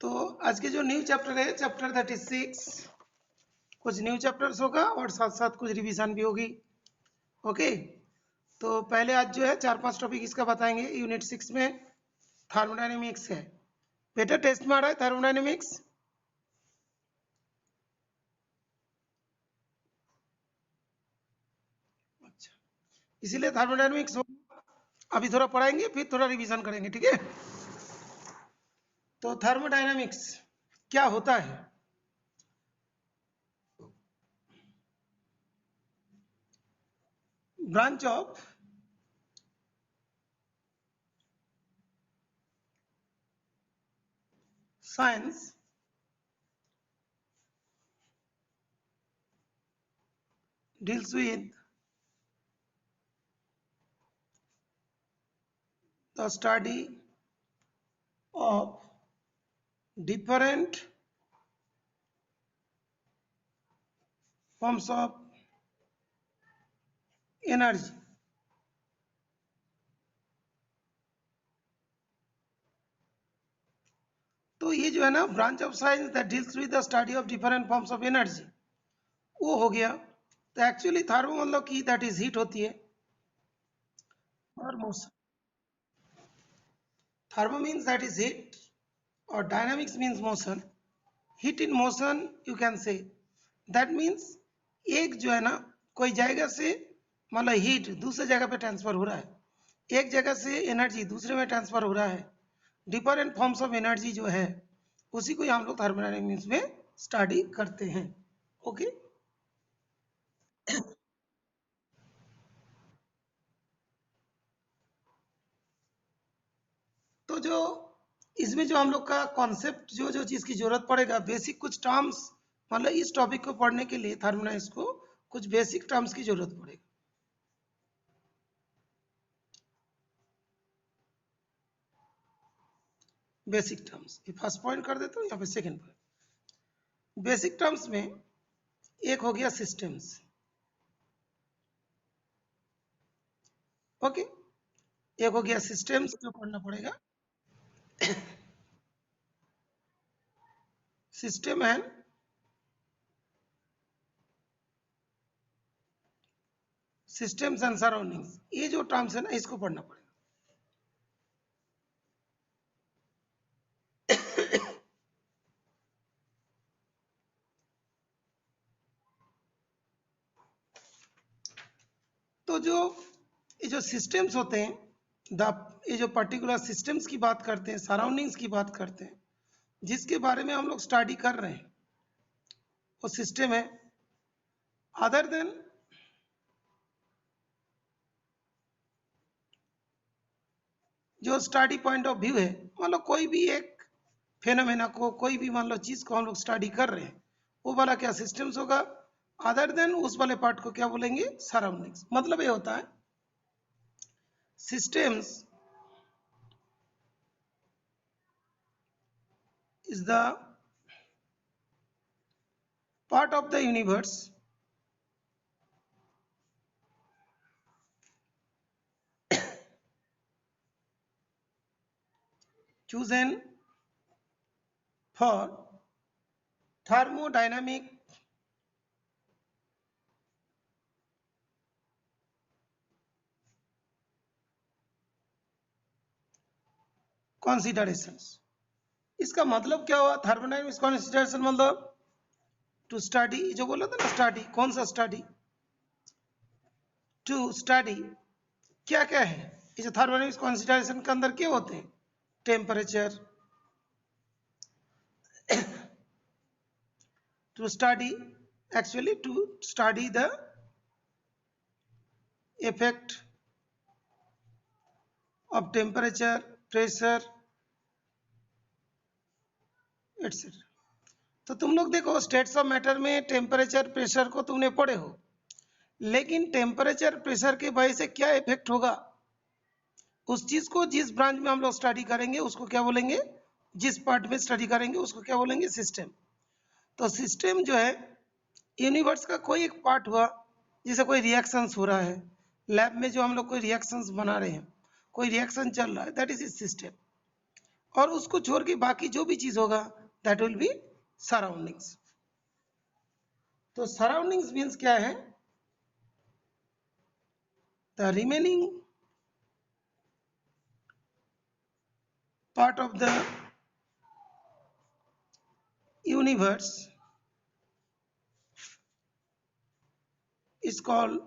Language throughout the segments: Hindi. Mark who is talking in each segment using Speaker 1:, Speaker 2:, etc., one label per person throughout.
Speaker 1: तो आज के जो न्यू चैप्टर है चैप्टर 36, कुछ न्यू चैप्टर्स होगा और साथ साथ कुछ रिवीजन भी होगी। ओके, तो पहले आज जो है 4-5 टॉपिक इसका बताएंगे। यूनिट 6 में थर्मोडायनेमिक्स है। बेटा टेस्ट में आ रहा है थर्मोडायनेमिक्स। अच्छा, इसीलिए थर्मोडायनेमिक्स अभी थोड़ा पढ़ाएंगे, फिर थोड़ा रिवीजन करेंगे, ठीक है। तो थर्मोडायनेमिक्स क्या होता है? Branch of science deals with the study of different forms of energy. तो ये जो है ना branch of science that deals with the study of different forms of energy, वो हो गया। तो एक्चुअली थर्मो मतलब की दैट इज हीट होती है और motion. Thermo means that is heat और dynamics means motion. Heat in motion you can say, that means एक जो है ना कोई जगह से मतलब हीट दूसरे जगह पे ट्रांसफर हो रहा है, एक जगह से एनर्जी दूसरे में ट्रांसफर हो रहा है। डिफरेंट फॉर्म्स ऑफ एनर्जी जो है उसी को हम लोग थर्मोडायनेमिक्स में स्टडी करते हैं। ओके, तो जो इसमें जो हम लोग का कॉन्सेप्ट जो जो चीज की जरूरत पड़ेगा, बेसिक कुछ टर्म्स, मतलब इस टॉपिक को पढ़ने के लिए थर्मोडायनेमिक्स को कुछ बेसिक टर्म्स की जरूरत पड़ेगी। बेसिक टर्म्स ये फर्स्ट पॉइंट कर देता हूँ, यहाँ पे सेकंड पॉइंट। बेसिक टर्म्स में एक हो गया सिस्टम्स। ओके, एक हो गया सिस्टम्स जो पढ़ना पड़ेगा। System and systems and surroundings, ये जो टर्म्स है ना इसको पढ़ना पड़ेगा। तो जो ये जो सिस्टम्स होते हैं, ये जो पर्टिकुलर सिस्टम्स की बात करते हैं, सराउंडिंग्स की बात करते हैं, जिसके बारे में हम लोग स्टडी कर रहे हैं, वो सिस्टम है। अदर देन जो स्टडी पॉइंट ऑफ व्यू है, मान लो कोई भी एक फेनोमेना को, कोई भी मान लो चीज को हम लोग स्टडी कर रहे हैं, वो वाला क्या सिस्टम्स होगा। अदर देन उस वाले पार्ट को क्या बोलेंगे, सराउंडिंग्स। मतलब ये होता है systems is the part of the universe chosen for thermodynamic considerations। इसका मतलब क्या हुआ, थर्मोडायनामिक्स कंसीडरेशन मतलब टू स्टडी, जो बोला था ना स्टडी, कौन सा स्टडी, टू स्टडी क्या क्या है। ये जो थर्मोडायनामिक्स कंसीडरेशन के अंदर क्या होते हैं, temperature, to study actually to study the effect of temperature, pressure etc। तो तुम लोग देखो स्टेट्स ऑफ मैटर में टेम्परेचर प्रेशर को तुमने पढ़े हो, लेकिन टेम्परेचर प्रेशर के वजह से क्या इफेक्ट होगा, उस चीज को जिस ब्रांच में हम लोग स्टडी करेंगे उसको क्या बोलेंगे, जिस पार्ट में स्टडी करेंगे उसको क्या बोलेंगे, सिस्टम। तो सिस्टम जो है यूनिवर्स का कोई एक पार्ट हुआ, जैसे कोई रिएक्शंस हो रहा है लैब में, जो हम लोग कोई रिएक्शंस बना रहे हैं, कोई रिएक्शन चल रहा है, दैट इज सिस्टम। और उसको छोड़ के बाकी जो भी चीज होगा दैट विल बी सराउंडिंग्स। तो सराउंडिंग्स मीन्स क्या है? The remaining part of the universe is called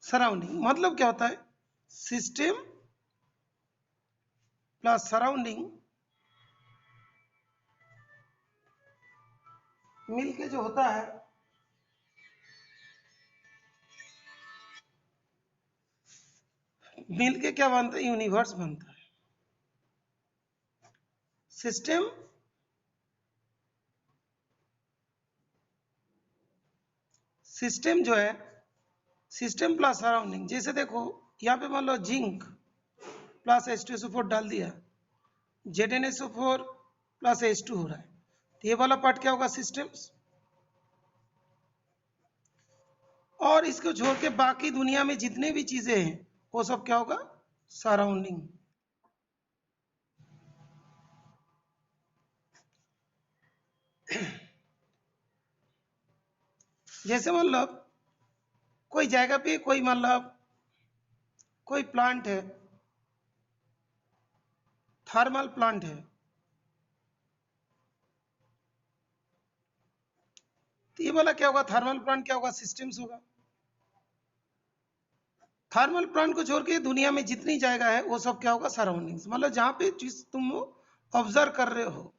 Speaker 1: surrounding. मतलब क्या होता है? सिस्टम प्लस सराउंडिंग मिलके जो होता है मिलके क्या बनता है? यूनिवर्स बनता है। सिस्टम सिस्टम जो है सिस्टम प्लस सराउंडिंग। जैसे देखो यहाँ पे मान लो जिंक प्लस H2SO4 डाल दिया, ZnSO4 प्लस H2 हो रहा है, तो ये वाला पार्ट क्या होगा? सिस्टम्स। और इसको छोड़ के बाकी दुनिया में जितने भी चीजें हैं वो सब क्या होगा? सराउंडिंग। जैसे मतलब कोई जगह पे कोई मतलब कोई प्लांट है, थर्मल प्लांट है, तो ये वाला क्या होगा? थर्मल प्लांट क्या होगा? सिस्टम्स होगा। थर्मल प्लांट को छोड़ के दुनिया में जितनी जगह है वो सब क्या होगा? सराउंडिंग्स। मतलब जहाँ पे चीज तुम ऑब्जर्व कर रहे हो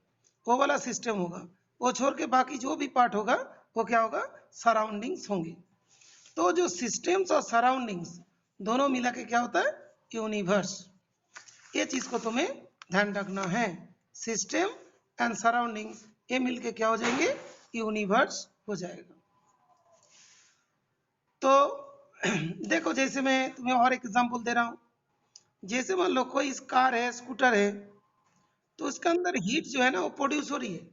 Speaker 1: वो वाला सिस्टम होगा, वो छोड़ के बाकी जो भी पार्ट होगा वो क्या होगा? सराउंडिंग्स होंगे। तो जो सिस्टम्स और सराउंडिंग्स दोनों मिला के क्या होता है? यूनिवर्स। ये चीज को तुम्हें ध्यान रखना है। सिस्टम एंड सराउंडिंग्स ये मिलके क्या हो जाएंगे? यूनिवर्स हो जाएगा। तो देखो जैसे मैं तुम्हें और एग्जांपल दे रहा हूं। जैसे मान लो कोई कार है, स्कूटर है, तो उसके अंदर हीट जो है ना वो प्रोड्यूस हो रही है,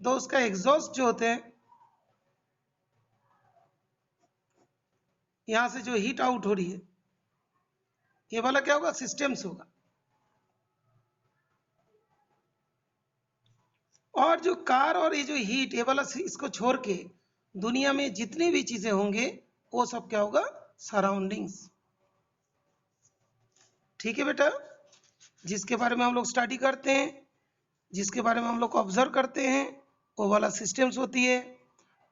Speaker 1: तो उसका एग्जॉस्ट जो होते हैं यहां से जो हीट आउट हो रही है ये वाला क्या होगा? सिस्टम्स होगा। और जो कार और ये जो हीट ये वाला इसको छोड़ के दुनिया में जितनी भी चीजें होंगे वो सब क्या होगा? सराउंडिंग्स। ठीक है बेटा? जिसके बारे में हम लोग स्टडी करते हैं, जिसके बारे में हम लोग ऑब्जर्व करते हैं वो वाला सिस्टम्स होती है,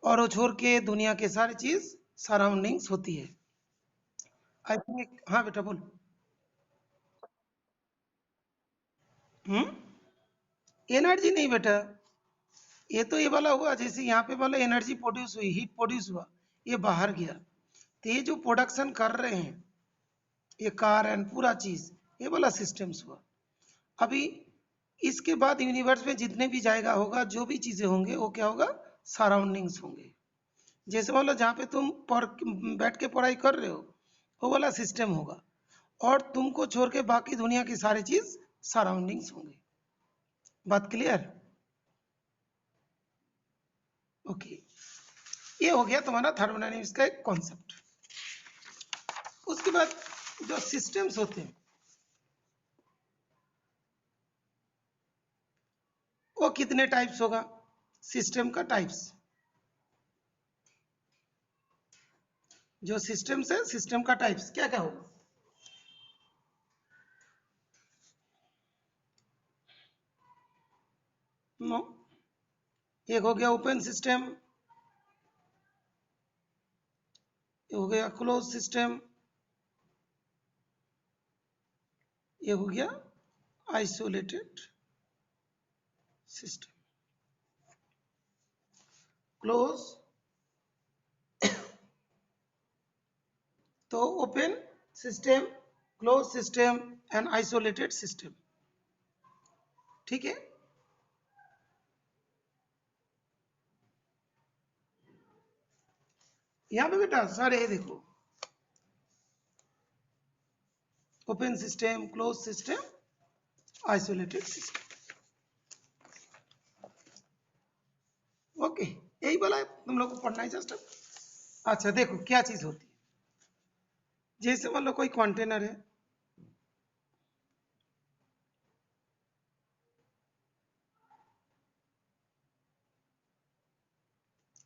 Speaker 1: और वो छोड़ के दुनिया के सारी चीज सराउंडिंग्स होती है। आई थिंक हाँ बेटा बोल। एनर्जी नहीं बेटा, ये तो ये वाला हुआ जैसे यहाँ पे वाला एनर्जी प्रोड्यूस हुई, हीट प्रोड्यूस हुआ, ये बाहर गया, तो ये जो प्रोडक्शन कर रहे हैं ये कार एंड पूरा चीज ये वाला सिस्टम्स हुआ। अभी इसके बाद यूनिवर्स में जितने भी जाएगा होगा जो भी चीजें होंगे वो क्या होगा? सराउंडिंग्स होंगे। जैसे मान लो जहाँ पे तुम बैठ के पढ़ाई कर रहे हो वो वाला सिस्टम होगा, और तुमको छोड़ के बाकी दुनिया की सारी चीज सराउंडिंग्स होंगे। बात क्लियर? ओके, ये हो गया तुम्हारा थर्मोडायनेमिक्स का एक कॉन्सेप्ट। उसके बाद जो सिस्टम्स होते हैं वो कितने टाइप्स होगा? सिस्टम का टाइप्स, जो सिस्टम्स है सिस्टम का टाइप्स क्या क्या होगा? नो, एक हो गया ओपन सिस्टम, ये हो गया क्लोज सिस्टम, ये हो गया आइसोलेटेड सिस्टम। क्लोज तो open system, close system and isolated system. ठीक है? यहां पे बेटा सारे देखो, open system, close system, isolated system. Okay, यही वाला तुम लोग को पढ़ना है जस्ट। अच्छा देखो क्या चीज होती है, जैसे मान लो कोई कंटेनर है,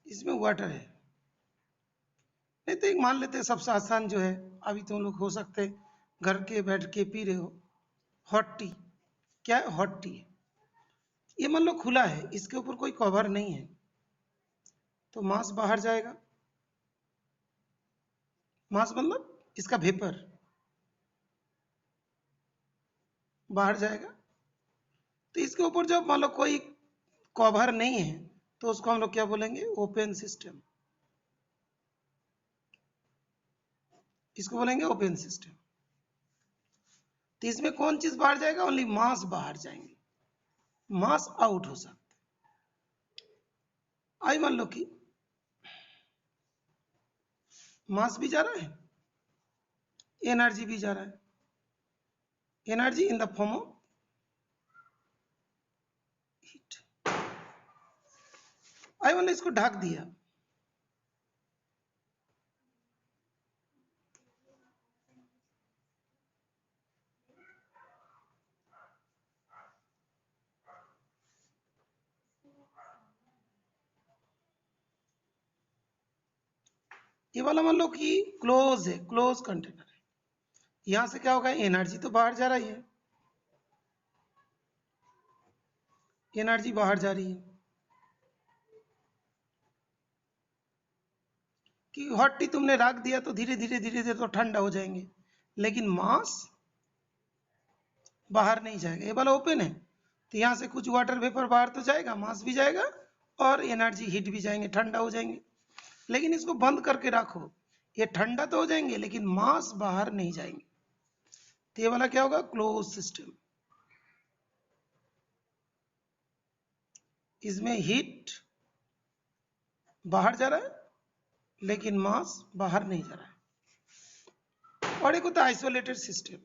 Speaker 1: इसमें वाटर है, नहीं तो एक मान लेते हैं सबसे आसान जो है, अभी तुम लोग हो सकते घर के बैठ के पी रहे हो, हॉट टी। क्या है? Hot T. ये मान लो खुला है, इसके ऊपर कोई कवर नहीं है, तो मास बाहर जाएगा। मास मतलब इसका वेपर बाहर जाएगा। तो इसके ऊपर जब मान लो कोई कवर नहीं है, तो उसको हम लोग क्या बोलेंगे? Open system. इसको बोलेंगे ओपन सिस्टम। तो इसमें कौन चीज बाहर जाएगा? ओनली मास बाहर जाएंगे, मास आउट हो सकता है। आई मान लो कि मास भी जा रहा है, एनर्जी भी जा रहा है, energy in the form of heat. आई मान लो इसको ढक दिया, ये वाला मान लो कि क्लोज है, क्लोज कंटेनर है। यहां से क्या होगा? एनर्जी तो बाहर जा रही है, एनर्जी बाहर जा रही है कि हॉट टी तुमने रख दिया तो धीरे धीरे तो ठंडा हो जाएंगे, लेकिन मास बाहर नहीं जाएगा। ये वाला ओपन है, तो यहाँ से कुछ वाटर वेपर बाहर तो जाएगा, मास भी जाएगा और एनर्जी हीट भी जाएंगे, ठंडा हो जाएंगे। लेकिन इसको बंद करके रखो, ये ठंडा तो हो जाएंगे लेकिन मास बाहर नहीं जाएंगे। तो ये वाला क्या होगा? Close system. इसमें हीट बाहर जा रहा है लेकिन मास बाहर नहीं जा रहा है। और एक होता है आइसोलेटेड सिस्टम।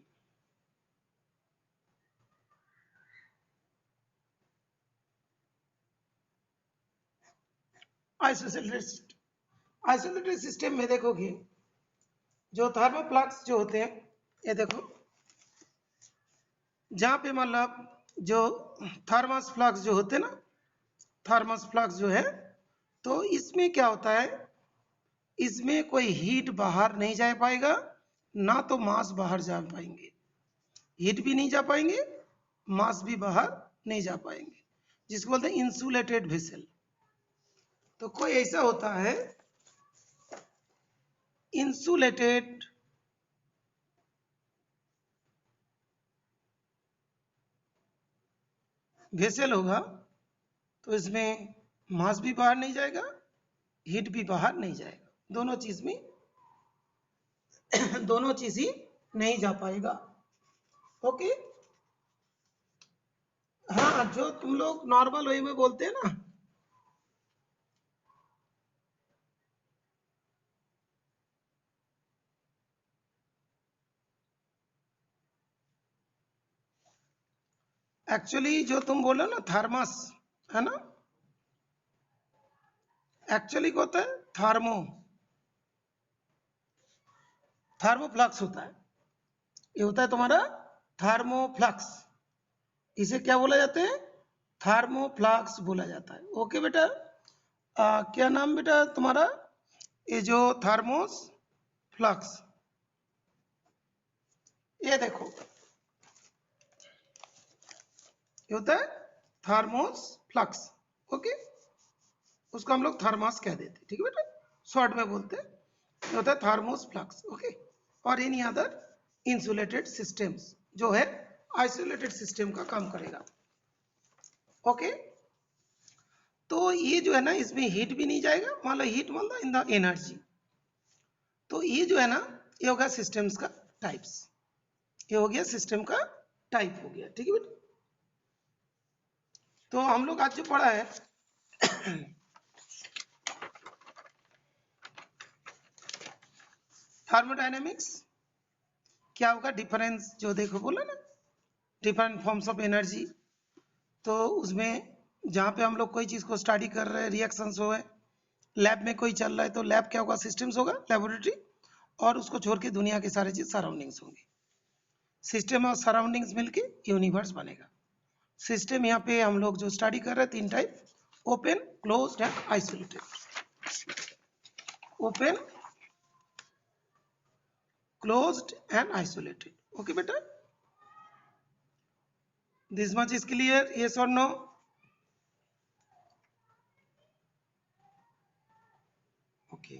Speaker 1: आइसोलेटेड सिस्टम में देखोगे जो थर्मोप्लाक्स जो होते हैं, ये देखो जहां पे मतलब जो थर्मस फ्लक्स जो होते हैं ना, थर्मस फ्लक्स जो है, तो इसमें क्या होता है? इसमें कोई हीट बाहर नहीं जा पाएगा, ना तो मास बाहर जा पाएंगे। हीट भी नहीं जा पाएंगे, मास भी बाहर नहीं जा पाएंगे, जिसको बोलते हैं इंसुलेटेड वेसल। तो कोई ऐसा होता है इंसुलेटेड वेसल होगा, तो इसमें मास भी बाहर नहीं जाएगा, हीट भी बाहर नहीं जाएगा, दोनों चीज में दोनों चीज ही नहीं जा पाएगा। ओके। हाँ, जो तुम लोग नॉर्मल वे में बोलते हैं ना, एक्चुअली जो तुम बोलो ना थर्मस, है ना, एक्चुअली क्या होता है? थर्मोफ्लक्स होता है। ये होता है तुम्हारा थर्मोफ्लक्स। इसे क्या बोला जाता है? थर्मोफ्लक्स बोला जाता है। ओके बेटा। क्या नाम बेटा तुम्हारा? ये जो थर्मोस फ्लक्स, ये देखो ये होता है थर्मोस फ्लक्स। ओके, उसको हम लोग थर्मस कह देते हैं, ठीक है बेटा, शॉर्ट में बोलते हैं। ये होता है थर्मोस फ्लक्स। ओके। और एनी अदर इंसुलेटेड सिस्टम्स जो है आइसोलेटेड सिस्टम का काम करेगा। ओके। तो ये जो है ना, इसमें हीट भी नहीं जाएगा, मान लो हीट मान लो इन द एनर्जी। तो ये जो है ना, ये हो गया सिस्टम्स का टाइप्स, ये हो गया सिस्टम का टाइप हो गया, ठीक है बेटा। तो हम लोग आज जो पढ़ा है थर्मोडायनेमिक्स, क्या होगा डिफरेंस, जो देखो बोला ना डिफरेंट फॉर्म्स ऑफ एनर्जी। तो उसमें जहाँ पे हम लोग कोई चीज़ को स्टडी कर रहे हैं, रिएक्शंस हो गए, लैब में कोई चल रहा है तो लैब क्या होगा, सिस्टम्स होगा, लेबोरेटरी, और उसको छोड़ के दुनिया की सारी चीज सराउंडिंग्स होंगी। सिस्टम और सराउंडिंग्स मिलके यूनिवर्स बनेगा। सिस्टम यहाँ पे हम लोग जो स्टडी कर रहे हैं 3 type, open, closed and isolated. Open, closed and isolated. Okay बेटा, this much is clear, yes और नो? ओके,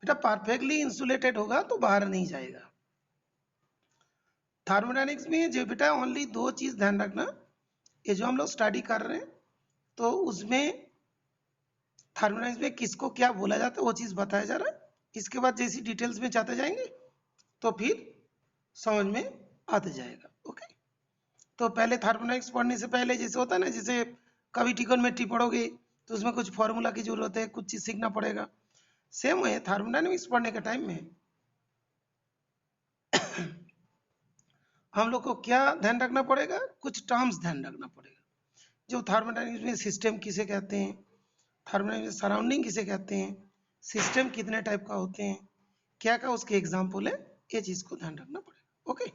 Speaker 1: बेटा परफेक्टली इंसुलेटेड होगा तो बाहर नहीं जाएगा। थर्मोडायनेमिक्स में जो बेटा ओनली 2 चीज ध्यान रखना, ये जो हम लोग स्टडी कर रहे हैं तो उसमें थर्मोडायनेमिक्स में किसको क्या बोला जाता है वो चीज बताया जा रहा है। इसके बाद जैसी डिटेल्स में जाते जाएंगे तो फिर समझ में आते जाएगा। ओके, तो पहले थर्मोडायनेमिक्स पढ़ने से पहले जैसे होता है ना, जैसे कभी ट्रिगोनोमेट्री पढ़ोगे तो उसमें कुछ फॉर्मूला की जरूरत है, कुछ चीज सीखना पड़ेगा। सेम है थर्मोडायनेमिक्स पढ़ने के टाइम में हम लोग को क्या ध्यान रखना पड़ेगा, कुछ टर्म्स ध्यान रखना पड़ेगा। जो थर्मोडायनेमिक्स में सिस्टम किसे कहते हैं, थर्मोडायनेमिक्स में सराउंडिंग किसे कहते हैं, सिस्टम कितने टाइप का होते हैं, क्या क्या उसके एग्जाम्पल है, ये चीज को ध्यान रखना पड़ेगा। ओके।